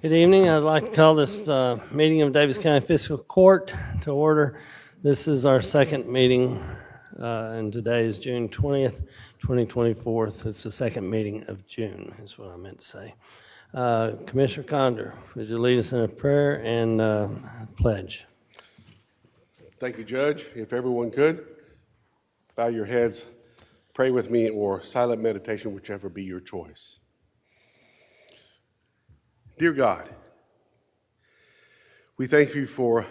Good evening. I'd like to call this meeting of Daviess County Fiscal Court to order. This is our second meeting, and today is June 20th, 2024. It's the second meeting of June, is what I meant to say. Commissioner Conder, would you lead us in a prayer and pledge? Thank you, Judge. If everyone could, bow your heads, pray with me, or silent meditation, whichever be your choice. Dear God, we thank you for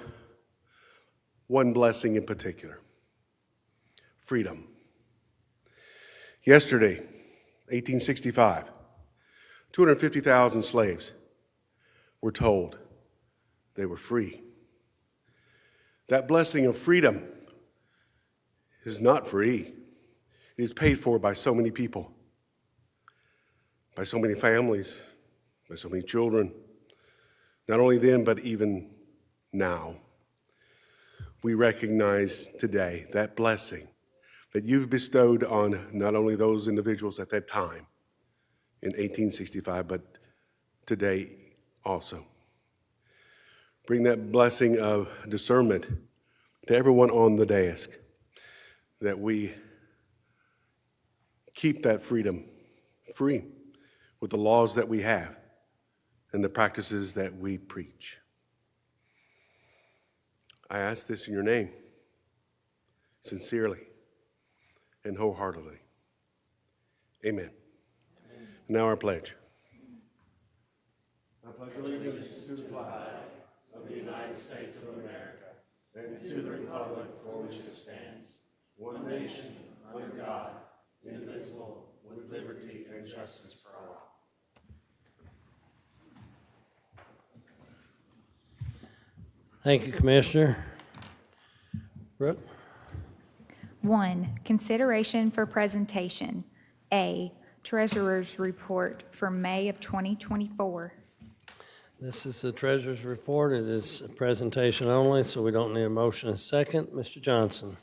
one blessing in particular, freedom. Yesterday, 1865, 250,000 slaves were told they were free. That blessing of freedom is not free. It is paid for by so many people, by so many families, by so many children. Not only then, but even now. We recognize today that blessing that you've bestowed on not only those individuals at that time in 1865, but today also. Bring that blessing of discernment to everyone on the desk, that we keep that freedom free with the laws that we have and the practices that we preach. I ask this in your name, sincerely and wholeheartedly. Amen. Now our pledge. I pledge allegiance to the flag of the United States of America and to the republic for which it stands, one nation, under God, indivisible, with liberty and justice for all. Thank you, Commissioner. Brooke? 1. Consideration for presentation. A. Treasurer's Report for May of 2024. This is the Treasurer's Report. It is a presentation only, so we don't need a motion and a second. Mr. Johnson.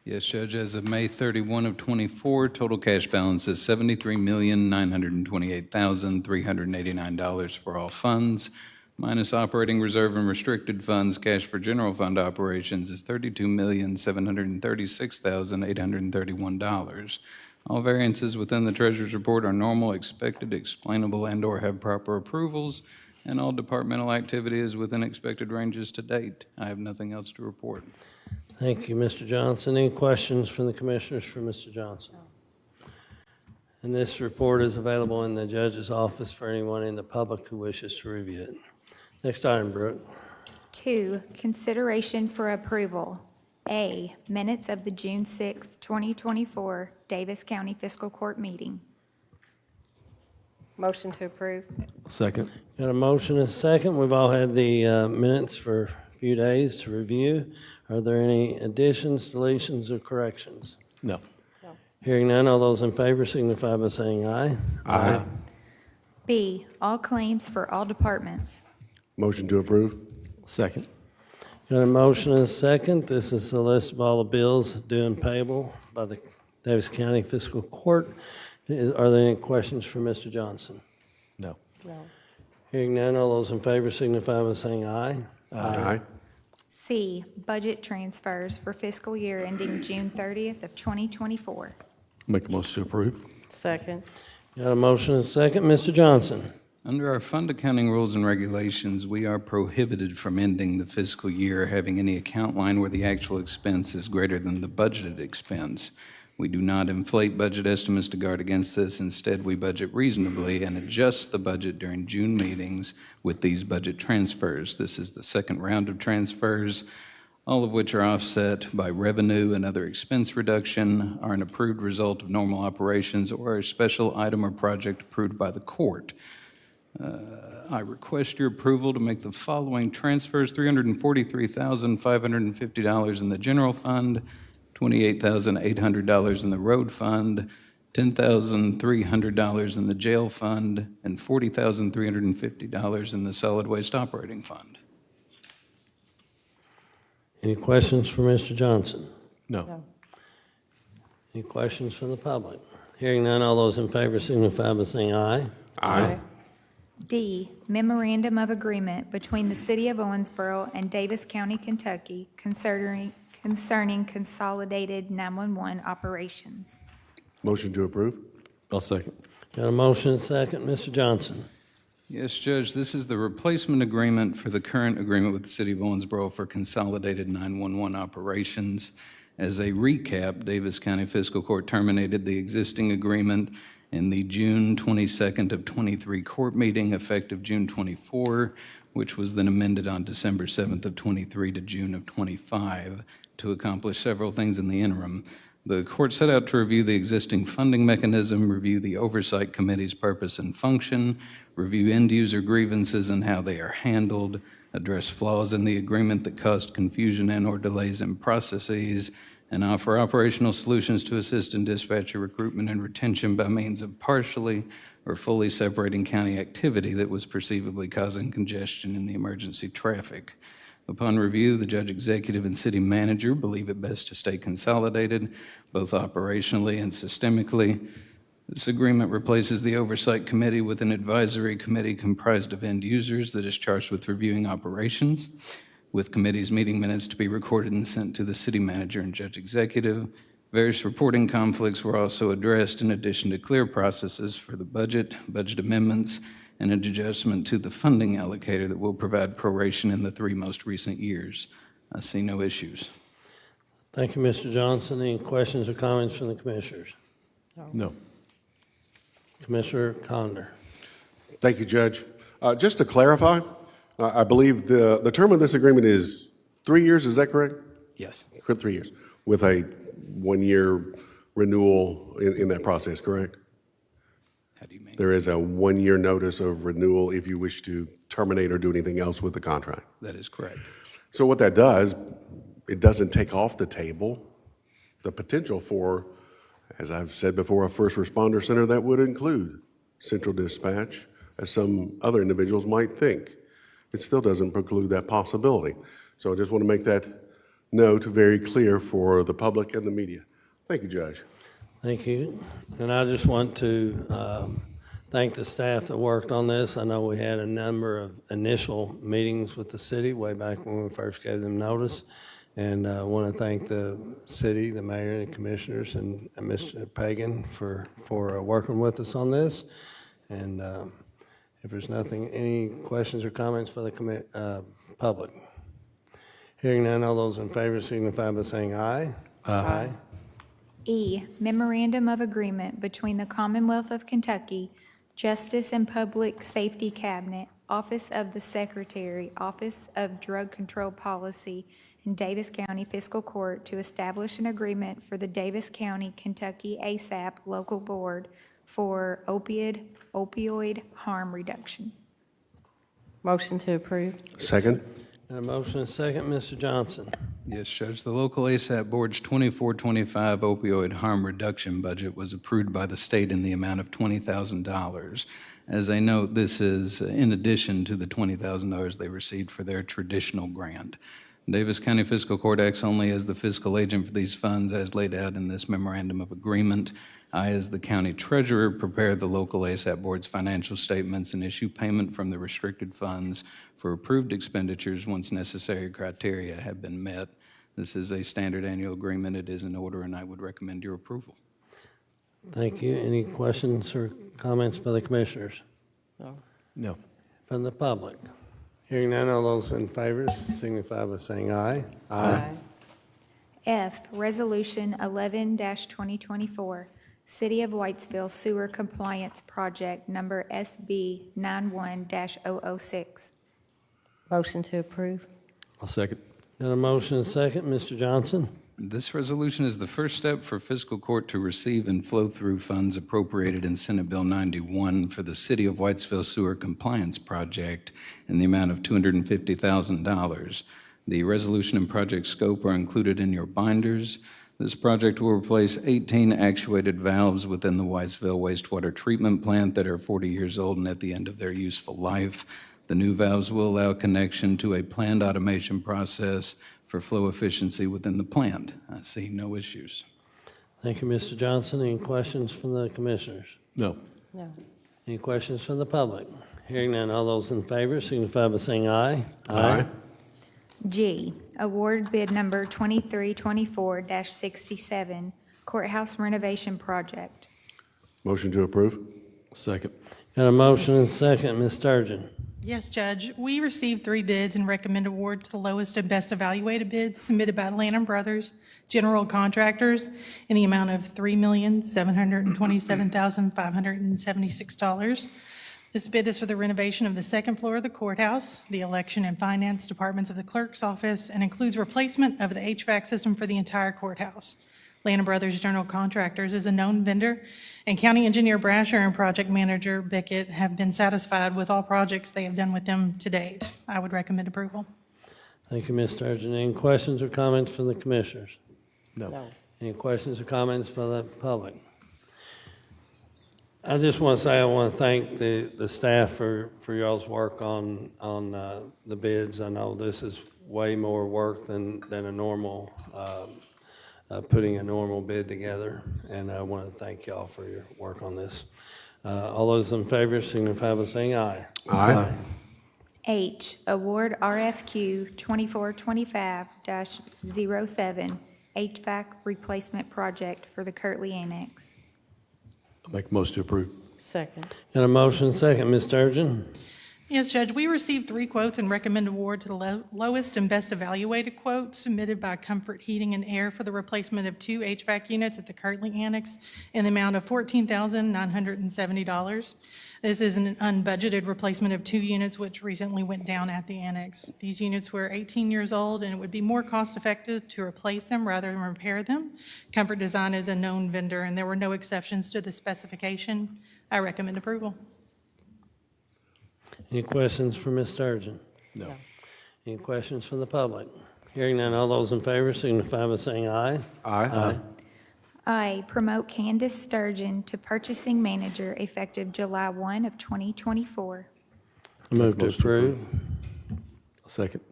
Yes, Judge, as of May 31 of 24, total cash balance is $73,928,389 for all funds, minus operating reserve and restricted funds. Cash for general fund operations is $32,736,831. All variances within the Treasurer's Report are normal, expected, explainable, and/or have proper approvals, and all departmental activity is within expected ranges to date. I have nothing else to report. Thank you, Mr. Johnson. Any questions from the commissioners for Mr. Johnson? And this report is available in the judge's office for anyone in the public who wishes to review it. Next item, Brooke. 2. Consideration for approval. A. Minutes of the June 6, 2024 Daviess County Fiscal Court meeting. Motion to approve. Second. Got a motion and a second. We've all had the minutes for a few days to review. Are there any additions, deletions, or corrections? No. Hearing none, all those in favor signify by saying aye. Aye. B. All claims for all departments. Motion to approve. Second. Got a motion and a second. This is the list of all the bills due and payable by the Daviess County Fiscal Court. Are there any questions for Mr. Johnson? No. No. Hearing none, all those in favor signify by saying aye. Aye. C. Budget transfers for fiscal year ending June 30th of 2024. Make a motion to approve. Second. Got a motion and a second. Mr. Johnson. Under our fund accounting rules and regulations, we are prohibited from ending the fiscal year having any account line where the actual expense is greater than the budgeted expense. We do not inflate budget estimates to guard against this. Instead, we budget reasonably and adjust the budget during June meetings with these budget transfers. This is the second round of transfers, all of which are offset by revenue and other expense reduction, are an approved result of normal operations, or a special item or project approved by the court. I request your approval to make the following transfers: $343,550 in the general fund, $28,800 in the road fund, $10,300 in the jail fund, and $40,350 in the solid waste operating fund. Any questions for Mr. Johnson? No. Any questions from the public? Hearing none, all those in favor signify by saying aye. Aye. D, Memorandum of Agreement between the City of Owensboro and Daviess County, Kentucky concerning Consolidated 911 operations. Motion to approve? I'll second. Got a motion and a second. Mr. Johnson. Yes, Judge, this is the replacement agreement for the current agreement with the City of Owensboro for consolidated 911 operations. As a recap, Daviess County Fiscal Court terminated the existing agreement in the June 22nd of 23 court meeting effective June 24, which was then amended on December 7th of 23 to June of 25 to accomplish several things in the interim. The court set out to review the existing funding mechanism, review the oversight committee's purpose and function, review end-user grievances and how they are handled, address flaws in the agreement that caused confusion and/or delays in processes, and offer operational solutions to assist in dispatcher recruitment and retention by means of partially or fully separating county activity that was perceivably causing congestion in the emergency traffic. Upon review, the judge executive and city manager believe it best to stay consolidated, both operationally and systemically. This agreement replaces the oversight committee with an advisory committee comprised of end users that is charged with reviewing operations, with committee's meeting minutes to be recorded and sent to the city manager and judge executive. Various reporting conflicts were also addressed in addition to clear processes for the budget amendments, and an adjustment to the funding allocator that will provide proration in the 3 most recent years. I see no issues. Thank you, Mr. Johnson. Any questions or comments from the commissioners? No. Commissioner Conder. Thank you, Judge. Just to clarify, I believe the term of this agreement is 3 years, is that correct? Yes. 3 years, with a 1-year renewal in that process, correct? How do you mean? There is a 1-year notice of renewal if you wish to terminate or do anything else with the contract. That is correct. So what that does, it doesn't take off the table the potential for, as I've said before, a first responder center that would include central dispatch, as some other individuals might think. It still doesn't preclude that possibility. So I just want to make that note very clear for the public and the media. Thank you, Judge. Thank you. And I just want to thank the staff that worked on this. I know we had a number of initial meetings with the city way back when we first gave them notice. And I want to thank the city, the mayor, and the commissioners, and Mr. Pagan for working with us on this. And if there's any questions or comments by the public? Hearing none, all those in favor signify by saying aye. Aye. E, Memorandum of Agreement between the Commonwealth of Kentucky, Justice and Public Safety Cabinet, Office of the Secretary, Office of Drug Control Policy, and Daviess County Fiscal Court to establish an agreement for the Daviess County, Kentucky ASAP Local Board for opioid harm reduction. Motion to approve. Second? Got a motion and a second. Mr. Johnson. Yes, Judge. The local ASAP Board's 24-25 opioid harm reduction budget was approved by the state in the amount of $20,000. As I note, this is in addition to the $20,000 they received for their traditional grant. Daviess County Fiscal Court acts only as the fiscal agent for these funds as laid out in this memorandum of agreement. I, as the county treasurer, prepare the local ASAP Board's financial statements and issue payment from the restricted funds for approved expenditures once necessary criteria have been met. This is a standard annual agreement. It is in order, and I would recommend your approval. Thank you. Any questions or comments by the commissioners? No. From the public? Hearing none, all those in favor signify by saying aye. Aye. F, Resolution 11-2024, City of Whitesville Sewer Compliance Project Number SB 91-006. Motion to approve. I'll second. Got a motion and a second. Mr. Johnson. This resolution is the first step for fiscal court to receive and flow through funds appropriated in Senate Bill 91 for the City of Whitesville Sewer Compliance Project in the amount of $250,000. The resolution and project scope are included in your binders. This project will replace 18 actuated valves within the Whitesville wastewater treatment plant that are 40 years old and at the end of their useful life. The new valves will allow connection to a planned automation process for flow efficiency within the plant. I see no issues. Thank you, Mr. Johnson. Any questions from the commissioners? No. No. Any questions from the public? Hearing none, all those in favor signify by saying aye. Aye. G, award bid number 2324-67, courthouse renovation project. Motion to approve. Second. Got a motion and a second. Ms. Sturgeon. Yes, Judge. We received 3 bids and recommend award to the lowest and best evaluated bids submitted by Lanham Brothers General Contractors in the amount of $3,727,576. This bid is for the renovation of the second floor of the courthouse, the election and finance departments of the clerk's office, and includes replacement of the HVAC system for the entire courthouse. Lanham Brothers General Contractors is a known vendor, and County Engineer Brasher and Project Manager Bickett have been satisfied with all projects they have done with them to date. I would recommend approval. Thank you, Ms. Sturgeon. Any questions or comments from the commissioners? No. Any questions or comments by the public? I just want to say I want to thank the staff for y'all's work on the bids. I know this is way more work than a normal, putting a normal bid together, and I want to thank y'all for your work on this. All those in favor signify by saying aye. Aye. H, award RFQ 2425-07, HVAC replacement project for the Kirtley Annex. I'll make a motion to approve. Second. Got a motion, second. Ms. Sturgeon? Yes, Judge, we received 3 quotes and recommend award to the lowest and best evaluated quote submitted by Comfort Heating and Air for the replacement of 2 HVAC units at the Kirtley Annex in the amount of $14,970. This is an unbudgeted replacement of 2 units which recently went down at the annex. These units were 18 years old, and it would be more cost-effective to replace them rather than repair them. Comfort Design is a known vendor, and there were no exceptions to the specification. I recommend approval. Any questions for Ms. Sturgeon? No. Any questions from the public? Hearing none, all those in favor signify by saying aye. Aye. I, promote Candace Sturgeon to purchasing manager effective July 1 of 2024. Move to Motion to approve. Second.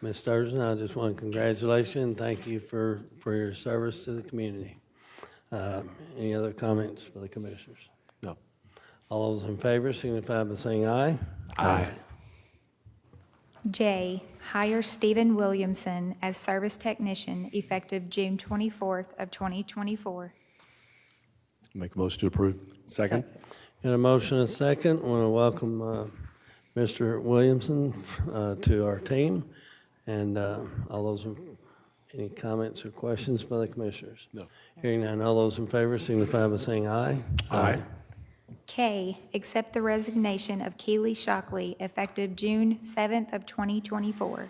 Ms. Sturgeon, I just want to congratulate you and thank you for your service to the community. Any other comments for the commissioners? No. All those in favor signify by saying aye. Aye. J, hire Stephen Williamson as service technician effective June 24th of 2024. Make a motion to approve. Second. Got a motion and a second. Want to welcome Mr. Williamson to our team. And all those, any comments or questions by the commissioners? No. Hearing none, all those in favor signify by saying aye. Aye. K, accept the resignation of Keely Shockley effective June 7th of 2024.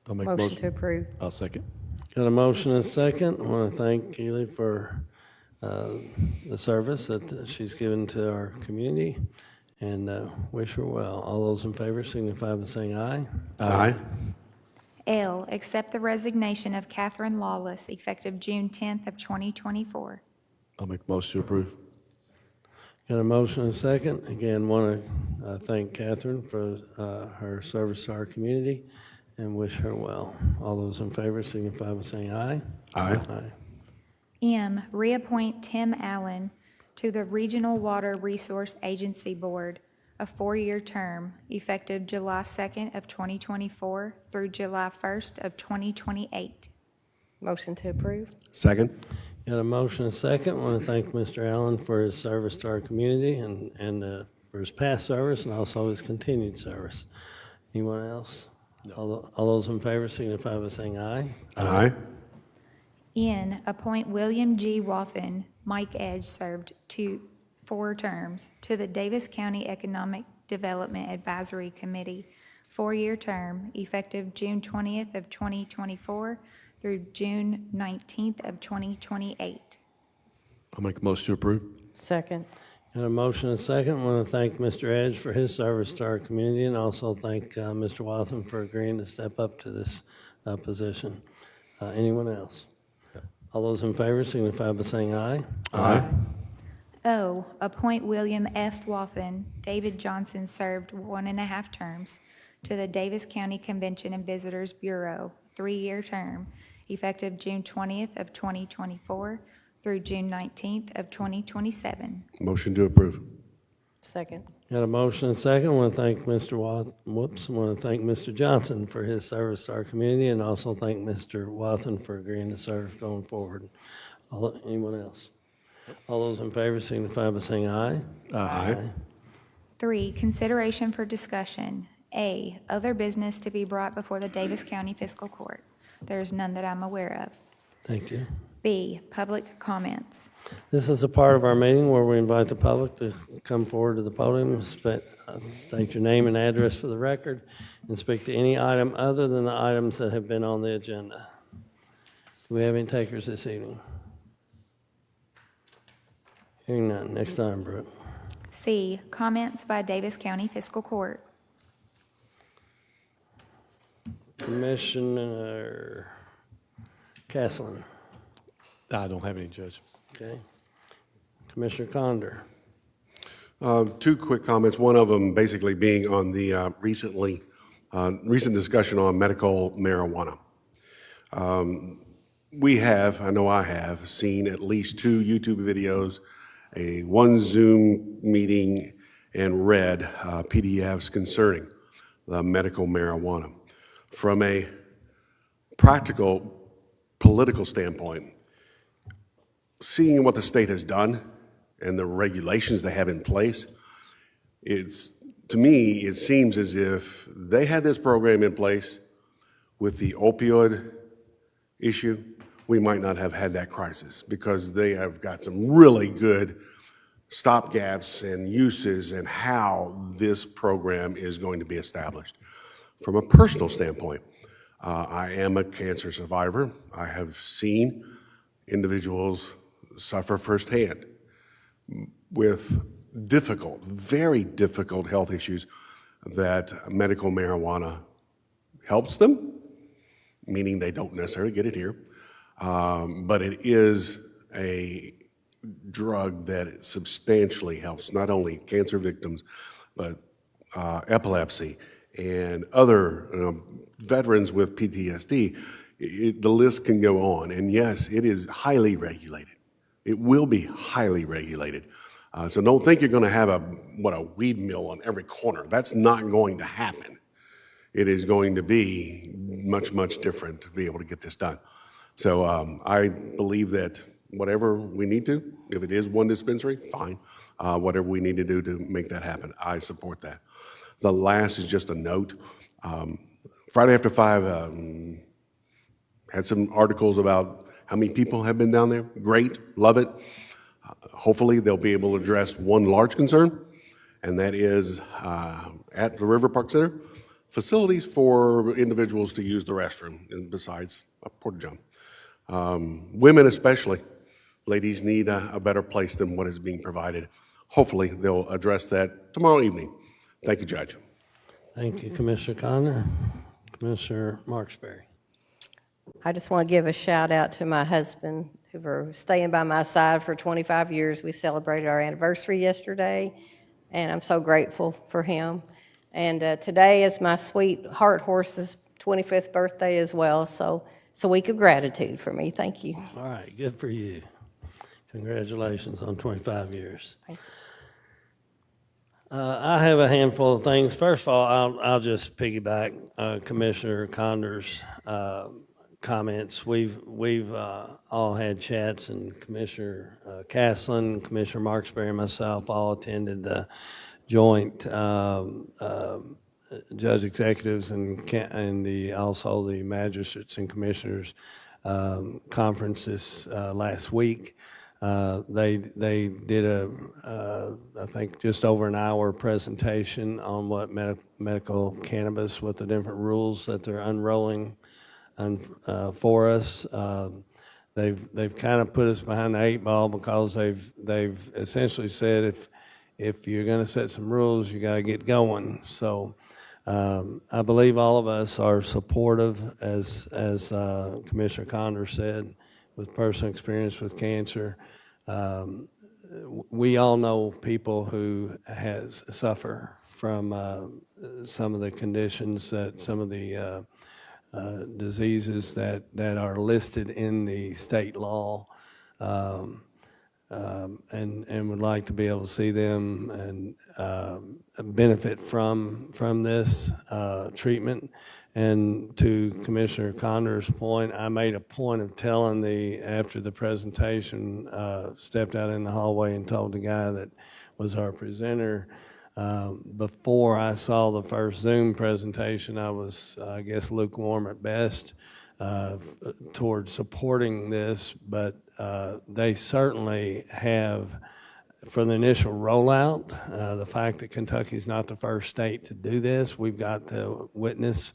I'll make a Motion to motion. approve. I'll second. Got a motion and a second. I want to thank Keely for the service that she's given to our community and wish her well. All those in favor signify by saying aye. Aye. L, accept the resignation of Catherine Lawless effective June 10th of 2024. I'll make a motion to approve. Got a motion and a second. Again, want to thank Catherine for her service to our community and wish her well. All those in favor signify by saying aye. Aye. Aye. M, reappoint Tim Allen to the Regional Water Resource Agency Board, a 4-year term effective July 2nd of 2024 through July 1st of 2028. Motion to approve. Second. Got a motion and a second. Want to thank Mr. Allen for his service to our community and for his past service and also his continued service. Anyone else? No. All those in favor signify by saying aye. Aye. N, appoint William G. Wathen, Mike Edge served 4 terms, to the Daviess County Economic Development Advisory Committee, 4-year term, effective June 20th of 2024 through June 19th of 2028. I'll make a motion to approve. Second. Got a motion and a second. Want to thank Mr. Edge for his service to our community and also thank Mr. Wathen for agreeing to step up to this position. Anyone else? All those in favor signify by saying aye. Aye. O, appoint William F. Wathen, David Johnson served 1.5 terms, to the Daviess County Convention and Visitors Bureau, 3-year term, effective June 20th of 2024 through June 19th of 2027. Motion to approve. Second. Got a motion and a second. I want to thank Mr. Mr. Johnson for his service to our community, and also thank Mr. Watson for agreeing to serve going forward. Anyone else? All those in favor signify by saying aye. Aye. 3, consideration for discussion. A, other business to be brought before the Daviess County Fiscal Court. There is none that I'm aware of. Thank you. B, public comments. This is a part of our meeting where we invite the public to come forward to the podium, state your name and address for the record, and speak to any item other than the items that have been on the agenda. Do we have any takers this evening? Hearing none. Next item, Brooke. C, comments by Daviess County Fiscal Court. Commissioner Castleton. I don't have any, Judge. Okay. Commissioner Conder. Two quick comments, one of them basically being on the recent discussion on medical marijuana. I know I have, seen at least 2 YouTube videos, one Zoom meeting, and read PDFs concerning the medical marijuana. From a practical political standpoint, seeing what the state has done and the regulations they have in place, to me, it seems as if they had this program in place with the opioid issue, we might not have had that crisis, because they have got some really good stopgaps and uses and how this program is going to be established. From a personal standpoint, I am a cancer survivor. I have seen individuals suffer firsthand with very difficult health issues that medical marijuana helps them, meaning they don't necessarily get it here, but it is a drug that substantially helps not only cancer victims, but epilepsy and other veterans with PTSD. The list can go on. And yes, it is highly regulated. It will be highly regulated. So don't think you're going to have a weed mill on every corner. That's not going to happen. It is going to be much, much different to be able to get this done. So I believe that whatever we need to, if it is one dispensary, fine. Whatever we need to do to make that happen, I support that. The last is just a note. Friday After 5 had some articles about how many people have been down there. Great, love it. Hopefully they'll be able to address one large concern, and that is at the River Park Center, facilities for individuals to use the restroom, and besides a porta john. Women especially, ladies need a better place than what is being provided. Hopefully they'll address that tomorrow evening. Thank you, Judge. Thank you, Commissioner Conder. Commissioner Marksberry. I just want to give a shout out to my husband, who were staying by my side for 25 years. We celebrated our anniversary yesterday, and I'm so grateful for him. And today is my sweet Heart Horse's 25th birthday as well, so it's a week of gratitude for me. Thank you. All right, good for you. Congratulations on 25 years. Thank you. I have a handful of things. First of all, I'll just piggyback Commissioner Conder's comments. We've all had chats, and Commissioner Castleton, Commissioner Marksberry, and myself all attended the joint judge executives and also the magistrates and commissioners conference this last week. They did I think just over an hour presentation on what medical cannabis, what the different rules that they're unrolling for us. They've kind of put us behind the 8 ball, because they've essentially said if you're going to set some rules, you got to get going. So I believe all of us are supportive, as Commissioner Conder said, with personal experience with cancer. We all know people who suffer from some of the conditions, that some of the diseases that are listed in the state law. and would like to be able to see them and benefit from this treatment. And to Commissioner Conder's point, I made a point of telling after the presentation, stepped out in the hallway and told the guy that was our presenter, before I saw the first Zoom presentation, I was, I guess, lukewarm at best towards supporting this, but they certainly have, for the initial rollout, the fact that Kentucky's not the first state to do this, we've got to witness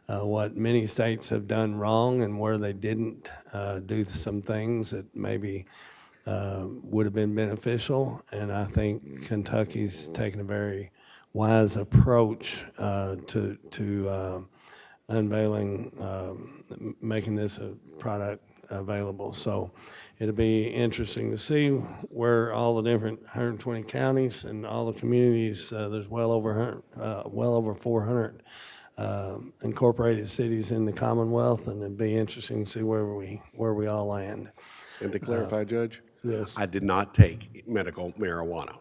what many states have done wrong and where they didn't do some things that maybe would have been beneficial. And I think Kentucky's taken a very wise approach to unveiling, making this a product available. So it'll be interesting to see where all the different 120 counties and all the communities, there's well over 400 incorporated cities in the Commonwealth, and it'd be interesting to see where we all land. And to clarify, Judge? Yes. I did not take medical marijuana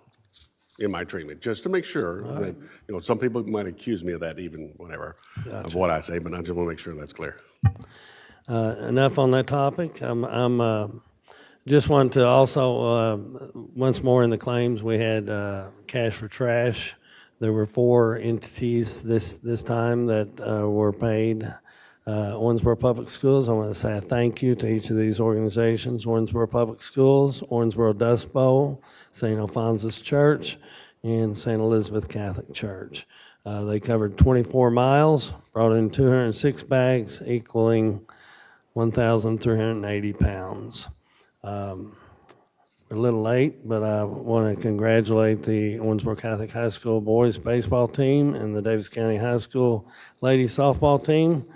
in my treatment, just to make sure that, some people might accuse me of that, even whatever, of what I say, but I just want to make sure that's clear. Enough on that topic. I'm just wanted to also, once more in the claims, we had cash for trash. There were 4 entities this time that were paid. Owensboro Public Schools, I want to say a thank you to each of these organizations. Owensboro Public Schools, Owensboro Dust Bowl, St. Alphonsus Church, and St. Elizabeth Catholic Church. They covered 24 miles, brought in 206 bags, equaling 1,380 pounds. We're a little late, but I want to congratulate the Owensboro Catholic High School boys baseball team and the Daviess County High School ladies softball team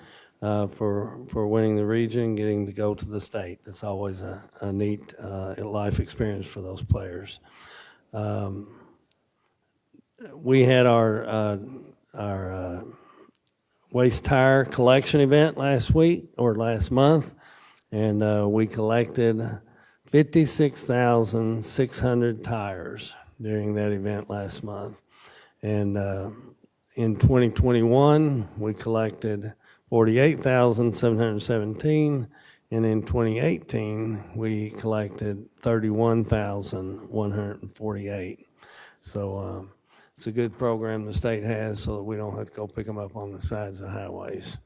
for winning the region, getting to go to the state. It's always a neat life experience for those players. We had our waste tire collection event last month, and we collected 56,600 tires during that event last month. And in 2021, we collected 48,717, and in 2018, we collected 31,148. So it's a good program the state has so that we don't have to go pick them up on the sides of highways.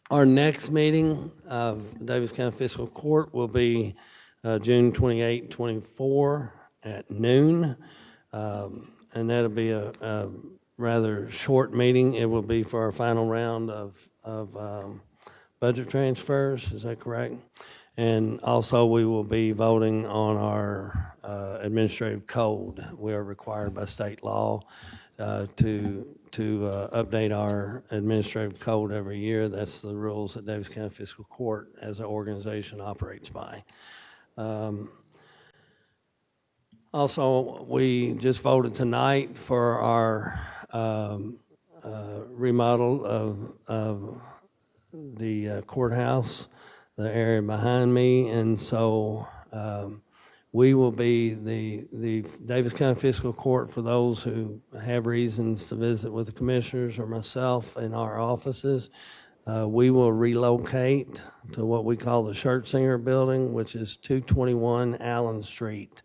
Our next meeting of the Daviess County Fiscal Court will be June 28, 24 at noon. And that'll be a rather short meeting. It will be for our final round of budget transfers. Is that correct? And also we will be voting on our administrative code. We are required by state law to update our administrative code every year. That's the rules that Daviess County Fiscal Court as an organization operates by. Also, we just voted tonight for our remodel of the courthouse, the area behind me, and so we will be the Daviess County Fiscal Court for those who have reasons to visit with the commissioners or myself in our offices. We will relocate to what we call the Schertzinger Building, which is 221 Allen Street.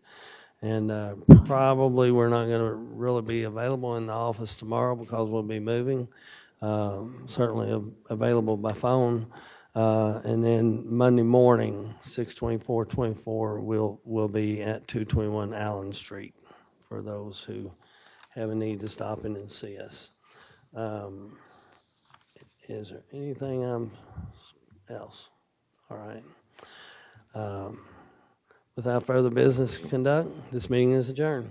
And probably we're not going to really be available in the office tomorrow because we'll be moving. Certainly available by phone. And then Monday morning, 6/24/24, we'll be at 221 Allen Street for those who have a need to stop in and see us. Is there anything else? All right. Without further business to conduct, this meeting is adjourned.